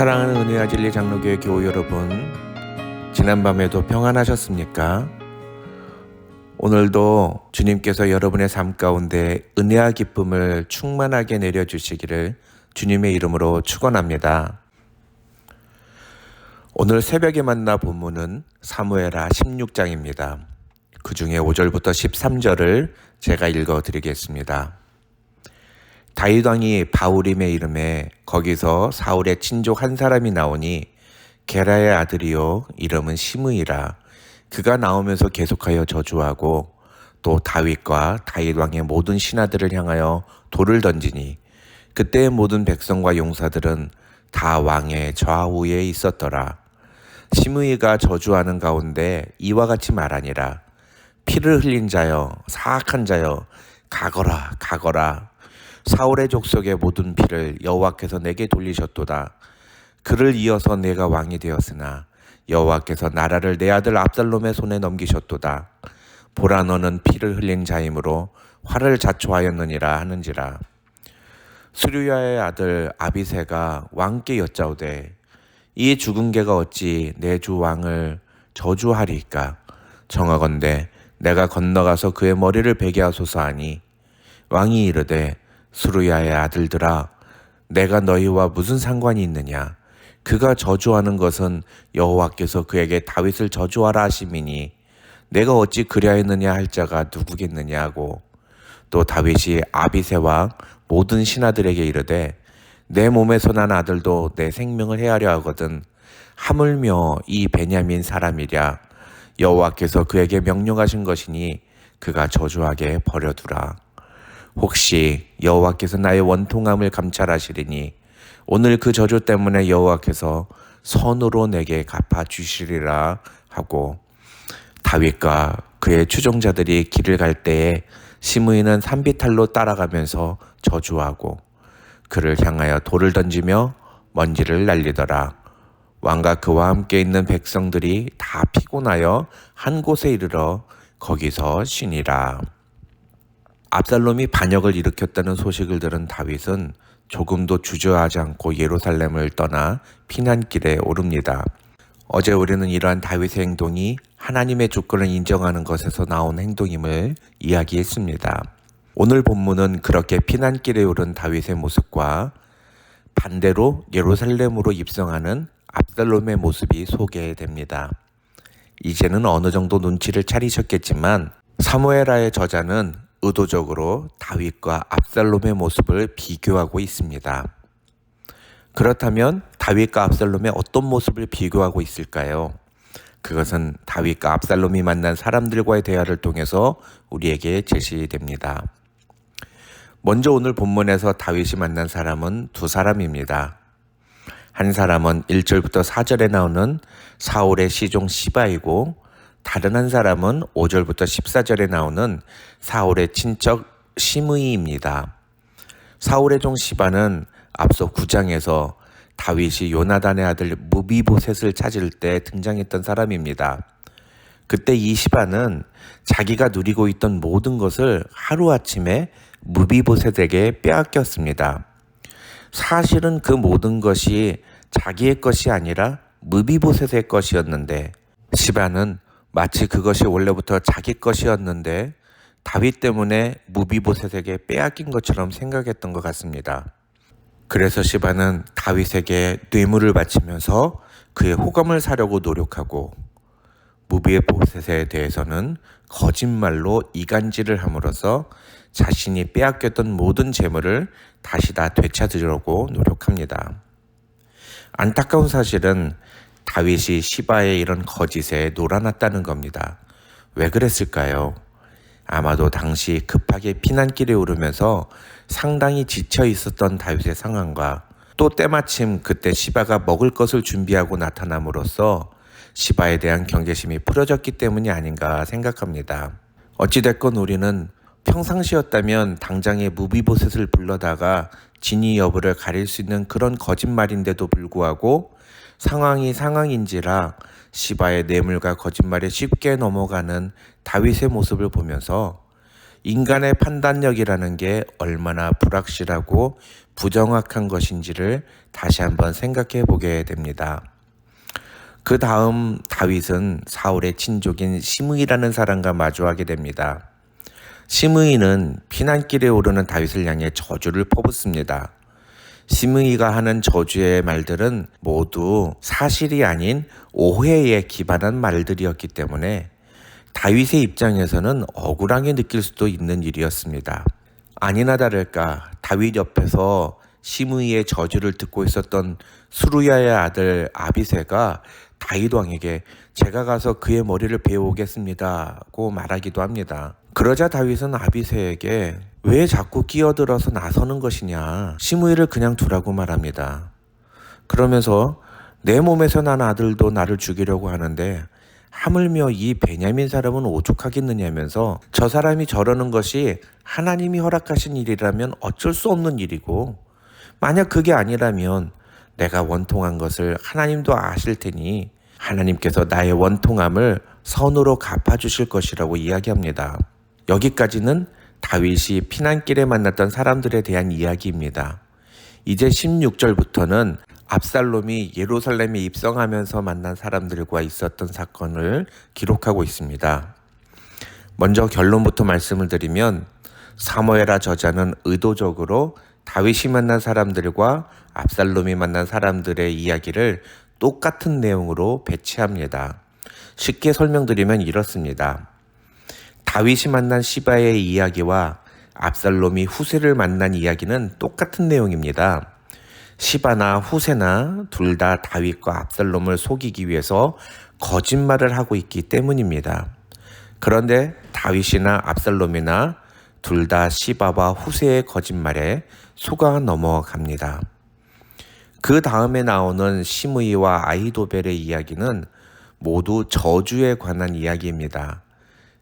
사랑하는 은혜와 진리 장로교회 교우 여러분, 지난밤에도 평안하셨습니까? 오늘도 주님께서 여러분의 삶 가운데 은혜와 기쁨을 충만하게 내려주시기를 주님의 이름으로 축원합니다. 오늘 새벽에 만나 본문은 사무엘하 16장입니다. 그 중에 5절부터 13절을 제가 읽어드리겠습니다. 다윗 왕이 바울임의 이름에 거기서 사울의 친족 한 사람이 나오니 게라의 아들이요 이름은 시므이라. 그가 나오면서 계속하여 저주하고 또 다윗과 다윗 왕의 모든 신하들을 향하여 돌을 던지니 그때의 모든 백성과 용사들은 다 왕의 좌우에 있었더라. 시므이가 저주하는 가운데 이와 같이 말하니라. 피를 흘린 자여, 사악한 자여, 가거라 가거라. 사울의 족속의 모든 피를 여호와께서 내게 돌리셨도다. 그를 이어서 내가 왕이 되었으나 여호와께서 나라를 내 아들 압살롬의 손에 넘기셨도다. 보라, 너는 피를 흘린 자이므로 화를 자초하였느니라 하는지라. 수르야의 아들 아비새가 왕께 여짜오되 이 죽은 개가 어찌 내 주 왕을 저주하리까? 정하건대 내가 건너가서 그의 머리를 베게 하소서 하니 왕이 이르되 수르야의 아들들아, 내가 너희와 무슨 상관이 있느냐? 그가 저주하는 것은 여호와께서 그에게 다윗을 저주하라 하심이니 내가 어찌 그리하였느냐 할 자가 누구겠느냐 하고, 또 다윗이 아비새와 모든 신하들에게 이르되 내 몸에서 난 아들도 내 생명을 해하려 하거든 하물며 이 베냐민 사람이랴. 여호와께서 그에게 명령하신 것이니 그가 저주하게 버려두라. 혹시 여호와께서 나의 원통함을 감찰하시리니 오늘 그 저주 때문에 여호와께서 선으로 내게 갚아주시리라 하고, 다윗과 그의 추종자들이 길을 갈 때에 시므이는 산비탈로 따라가면서 저주하고 그를 향하여 돌을 던지며 먼지를 날리더라. 왕과 그와 함께 있는 백성들이 다 피곤하여 한 곳에 이르러 거기서 쉬니라. 압살롬이 반역을 일으켰다는 소식을 들은 다윗은 조금도 주저하지 않고 예루살렘을 떠나 피난길에 오릅니다. 어제 우리는 이러한 다윗의 행동이 하나님의 주권을 인정하는 것에서 나온 행동임을 이야기했습니다. 오늘 본문은 그렇게 피난길에 오른 다윗의 모습과 반대로 예루살렘으로 입성하는 압살롬의 모습이 소개됩니다. 이제는 어느 정도 눈치를 차리셨겠지만 사무엘하의 저자는 의도적으로 다윗과 압살롬의 모습을 비교하고 있습니다. 그렇다면 다윗과 압살롬의 어떤 모습을 비교하고 있을까요? 그것은 다윗과 압살롬이 만난 사람들과의 대화를 통해서 우리에게 제시됩니다. 먼저 오늘 본문에서 다윗이 만난 사람은 두 사람입니다. 한 사람은 1절부터 4절에 나오는 사울의 시종 시바이고, 다른 한 사람은 5절부터 14절에 나오는 사울의 친척 시므이입니다. 사울의 종 시바는 앞서 9장에서 다윗이 요나단의 아들 무비보셋을 찾을 때 등장했던 사람입니다. 그때 이 시바는 자기가 누리고 있던 모든 것을 하루아침에 무비보셋에게 빼앗겼습니다. 사실은 그 모든 것이 자기의 것이 아니라 무비보셋의 것이었는데, 시바는 마치 그것이 원래부터 자기 것이었는데 다윗 때문에 무비보셋에게 빼앗긴 것처럼 생각했던 것 같습니다. 그래서 시바는 다윗에게 뇌물을 바치면서 그의 호감을 사려고 노력하고, 무비보셋에 대해서는 거짓말로 이간질을 함으로써 자신이 빼앗겼던 모든 재물을 다시 다 되찾으려고 노력합니다. 안타까운 사실은 다윗이 시바의 이런 거짓에 놀아났다는 겁니다. 왜 그랬을까요? 아마도 당시 급하게 피난길에 오르면서 상당히 지쳐 있었던 다윗의 상황과 또 때마침 그때 시바가 먹을 것을 준비하고 나타남으로써 시바에 대한 경계심이 풀어졌기 때문이 아닌가 생각합니다. 어찌됐건 우리는 평상시였다면 당장에 무비보셋을 불러다가 진위 여부를 가릴 수 있는 그런 거짓말인데도 불구하고 상황이 상황인지라 시바의 뇌물과 거짓말에 쉽게 넘어가는 다윗의 모습을 보면서 인간의 판단력이라는 게 얼마나 불확실하고 부정확한 것인지를 다시 한번 생각해 보게 됩니다. 그 다음 다윗은 사울의 친족인 시므이라는 사람과 마주하게 됩니다. 시므이는 피난길에 오르는 다윗을 향해 저주를 퍼붓습니다. 시므이가 하는 저주의 말들은 모두 사실이 아닌 오해에 기반한 말들이었기 때문에 다윗의 입장에서는 억울하게 느낄 수도 있는 일이었습니다. 아니나 다를까 다윗 옆에서 시므이의 저주를 듣고 있었던 수루야의 아들 아비새가 다윗 왕에게 제가 가서 그의 머리를 베어오겠습니다고 말하기도 합니다. 그러자 다윗은 아비새에게 왜 자꾸 끼어들어서 나서는 것이냐, 시므이를 그냥 두라고 말합니다. 그러면서 내 몸에서 난 아들도 나를 죽이려고 하는데 하물며 이 베냐민 사람은 오죽하겠느냐면서 저 사람이 저러는 것이 하나님이 허락하신 일이라면 어쩔 수 없는 일이고 만약 그게 아니라면 내가 원통한 것을 하나님도 아실 테니 하나님께서 나의 원통함을 선으로 갚아주실 것이라고 이야기합니다. 여기까지는 다윗이 피난길에 만났던 사람들에 대한 이야기입니다. 이제 16절부터는 압살롬이 예루살렘에 입성하면서 만난 사람들과 있었던 사건을 기록하고 있습니다. 먼저 결론부터 말씀을 드리면 사무엘하 저자는 의도적으로 다윗이 만난 사람들과 압살롬이 만난 사람들의 이야기를 똑같은 내용으로 배치합니다. 쉽게 설명드리면 이렇습니다. 다윗이 만난 시바의 이야기와 압살롬이 후세를 만난 이야기는 똑같은 내용입니다. 시바나 후세나 둘 다 다윗과 압살롬을 속이기 위해서 거짓말을 하고 있기 때문입니다. 그런데 다윗이나 압살롬이나 둘 다 시바와 후세의 거짓말에 속아 넘어갑니다. 그 다음에 나오는 시므이와 아히도벨의 이야기는 모두 저주에 관한 이야기입니다.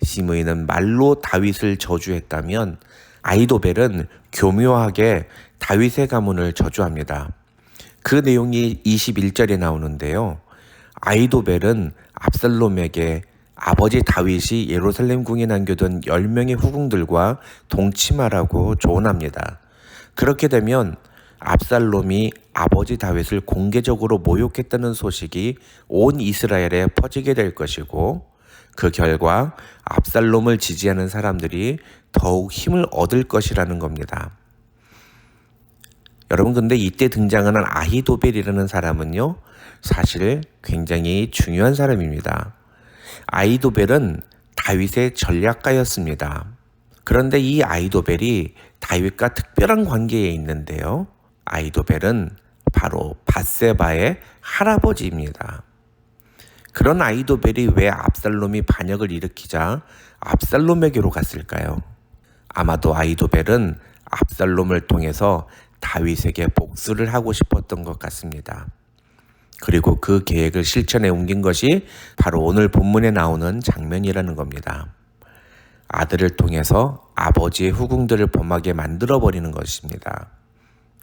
시므이는 말로 다윗을 저주했다면 아히도벨은 교묘하게 다윗의 가문을 저주합니다. 그 내용이 21절에 나오는데요. 아히도벨은 압살롬에게 아버지 다윗이 예루살렘 궁에 남겨둔 10명의 후궁들과 동침하라고 조언합니다. 그렇게 되면 압살롬이 아버지 다윗을 공개적으로 모욕했다는 소식이 온 이스라엘에 퍼지게 될 것이고 그 결과 압살롬을 지지하는 사람들이 더욱 힘을 얻을 것이라는 겁니다. 여러분, 근데 이때 등장하는 아히도벨이라는 사람은요, 사실 굉장히 중요한 사람입니다. 아히도벨은 다윗의 전략가였습니다. 그런데 이 아히도벨이 다윗과 특별한 관계에 있는데요. 아히도벨은 바로 밧세바의 할아버지입니다. 그런 아히도벨이 왜 압살롬이 반역을 일으키자 압살롬에게로 갔을까요? 아마도 아히도벨은 압살롬을 통해서 다윗에게 복수를 하고 싶었던 것 같습니다. 그리고 그 계획을 실천에 옮긴 것이 바로 오늘 본문에 나오는 장면이라는 겁니다. 아들을 통해서 아버지의 후궁들을 범하게 만들어버리는 것입니다.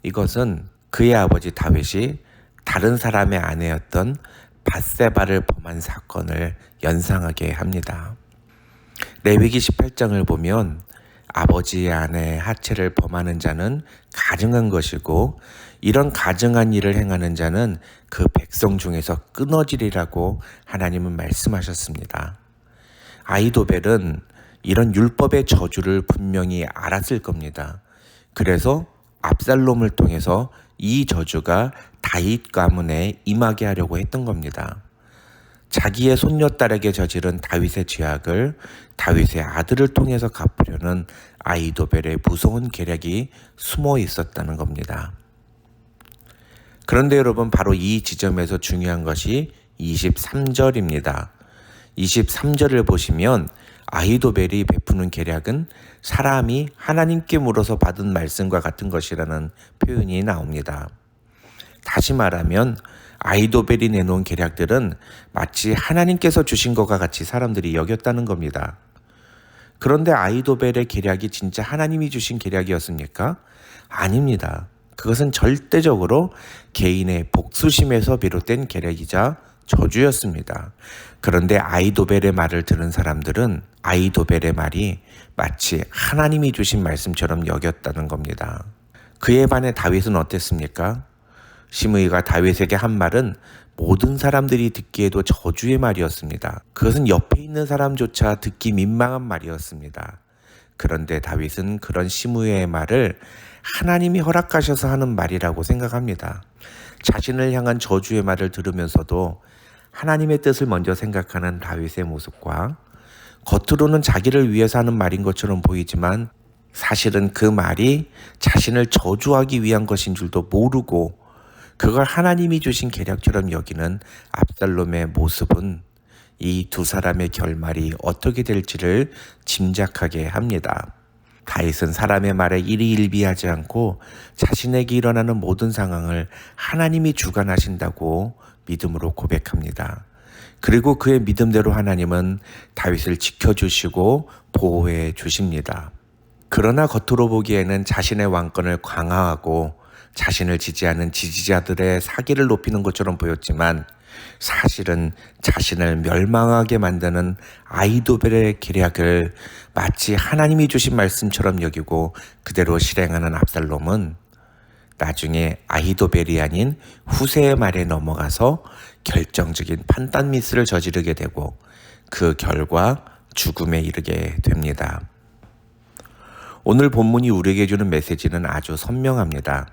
이것은 그의 아버지 다윗이 다른 사람의 아내였던 밧세바를 범한 사건을 연상하게 합니다. 레위기 18장을 보면 아버지의 아내의 하체를 범하는 자는 가증한 것이고 이런 가증한 일을 행하는 자는 그 백성 중에서 끊어지리라고 하나님은 말씀하셨습니다. 아히도벨은 이런 율법의 저주를 분명히 알았을 겁니다. 그래서 압살롬을 통해서 이 저주가 다윗 가문에 임하게 하려고 했던 겁니다. 자기의 손녀딸에게 저지른 다윗의 죄악을 다윗의 아들을 통해서 갚으려는 아히도벨의 무서운 계략이 숨어 있었다는 겁니다. 그런데 여러분, 바로 이 지점에서 중요한 것이 23절입니다. 23절을 보시면 아히도벨이 베푸는 계략은 사람이 하나님께 물어서 받은 말씀과 같은 것이라는 표현이 나옵니다. 다시 말하면 아히도벨이 내놓은 계략들은 마치 하나님께서 주신 것과 같이 사람들이 여겼다는 겁니다. 그런데 아히도벨의 계략이 진짜 하나님이 주신 계략이었습니까? 아닙니다. 그것은 절대적으로 개인의 복수심에서 비롯된 계략이자 저주였습니다. 그런데 아히도벨의 말을 들은 사람들은 아히도벨의 말이 마치 하나님이 주신 말씀처럼 여겼다는 겁니다. 그에 반해 다윗은 어땠습니까? 시므이가 다윗에게 한 말은 모든 사람들이 듣기에도 저주의 말이었습니다. 그것은 옆에 있는 사람조차 듣기 민망한 말이었습니다. 그런데 다윗은 그런 시므이의 말을 하나님이 허락하셔서 하는 말이라고 생각합니다. 자신을 향한 저주의 말을 들으면서도 하나님의 뜻을 먼저 생각하는 다윗의 모습과 겉으로는 자기를 위해서 하는 말인 것처럼 보이지만 사실은 그 말이 자신을 저주하기 위한 것인 줄도 모르고 그걸 하나님이 주신 계략처럼 여기는 압살롬의 모습은 이 두 사람의 결말이 어떻게 될지를 짐작하게 합니다. 다윗은 사람의 말에 일희일비하지 않고 자신에게 일어나는 모든 상황을 하나님이 주관하신다고 믿음으로 고백합니다. 그리고 그의 믿음대로 하나님은 다윗을 지켜주시고 보호해 주십니다. 그러나 겉으로 보기에는 자신의 왕권을 강화하고 자신을 지지하는 지지자들의 사기를 높이는 것처럼 보였지만 사실은 자신을 멸망하게 만드는 아히도벨의 계략을 마치 하나님이 주신 말씀처럼 여기고 그대로 실행하는 압살롬은 나중에 아히도벨이 아닌 후세의 말에 넘어가서 결정적인 판단 미스를 저지르게 되고 그 결과 죽음에 이르게 됩니다. 오늘 본문이 우리에게 주는 메시지는 아주 선명합니다.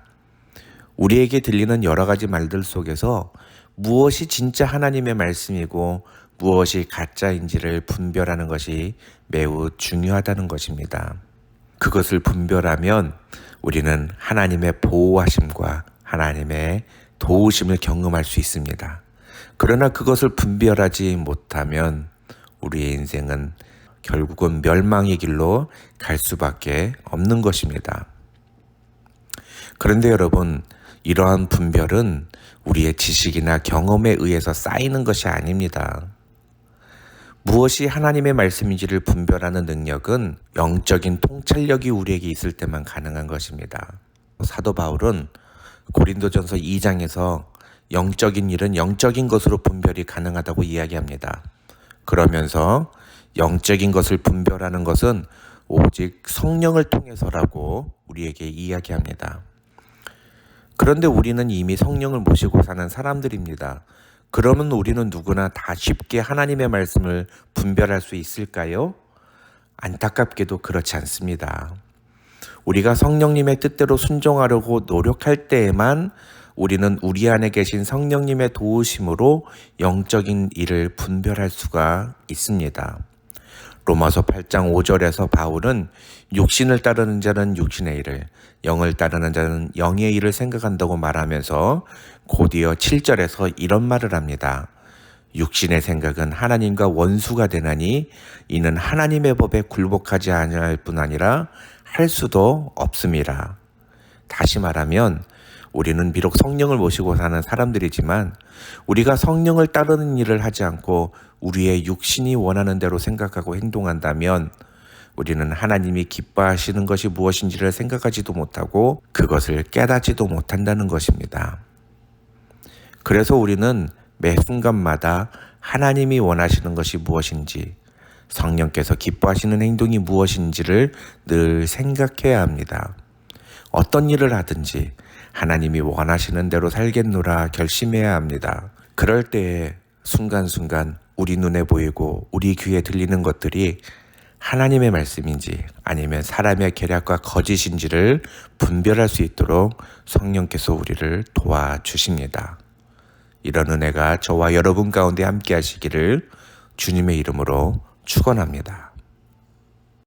우리에게 들리는 여러 가지 말들 속에서 무엇이 진짜 하나님의 말씀이고 무엇이 가짜인지를 분별하는 것이 매우 중요하다는 것입니다. 그것을 분별하면 우리는 하나님의 보호하심과 하나님의 도우심을 경험할 수 있습니다. 그러나 그것을 분별하지 못하면 우리의 인생은 결국은 멸망의 길로 갈 수밖에 없는 것입니다. 그런데 여러분, 이러한 분별은 우리의 지식이나 경험에 의해서 쌓이는 것이 아닙니다. 무엇이 하나님의 말씀인지를 분별하는 능력은 영적인 통찰력이 우리에게 있을 때만 가능한 것입니다. 사도 바울은 고린도전서 2장에서 영적인 일은 영적인 것으로 분별이 가능하다고 이야기합니다. 그러면서 영적인 것을 분별하는 것은 오직 성령을 통해서라고 우리에게 이야기합니다. 그런데 우리는 이미 성령을 모시고 사는 사람들입니다. 그러면 우리는 누구나 다 쉽게 하나님의 말씀을 분별할 수 있을까요? 안타깝게도 그렇지 않습니다. 우리가 성령님의 뜻대로 순종하려고 노력할 때에만 우리는 우리 안에 계신 성령님의 도우심으로 영적인 일을 분별할 수가 있습니다. 로마서 8장 5절에서 바울은 육신을 따르는 자는 육신의 일을, 영을 따르는 자는 영의 일을 생각한다고 말하면서 곧이어 7절에서 이런 말을 합니다. 육신의 생각은 하나님과 원수가 되나니 이는 하나님의 법에 굴복하지 아니할 뿐 아니라 할 수도 없음이라. 다시 말하면 우리는 비록 성령을 모시고 사는 사람들이지만 우리가 성령을 따르는 일을 하지 않고 우리의 육신이 원하는 대로 생각하고 행동한다면 우리는 하나님이 기뻐하시는 것이 무엇인지를 생각하지도 못하고 그것을 깨닫지도 못한다는 것입니다. 그래서 우리는 매 순간마다 하나님이 원하시는 것이 무엇인지, 성령께서 기뻐하시는 행동이 무엇인지를 늘 생각해야 합니다. 어떤 일을 하든지 하나님이 원하시는 대로 살겠노라 결심해야 합니다. 그럴 때에 순간순간 우리 눈에 보이고 우리 귀에 들리는 것들이 하나님의 말씀인지 아니면 사람의 계략과 거짓인지를 분별할 수 있도록 성령께서 우리를 도와주십니다. 이런 은혜가 저와 여러분 가운데 함께 하시기를 주님의 이름으로 축원합니다.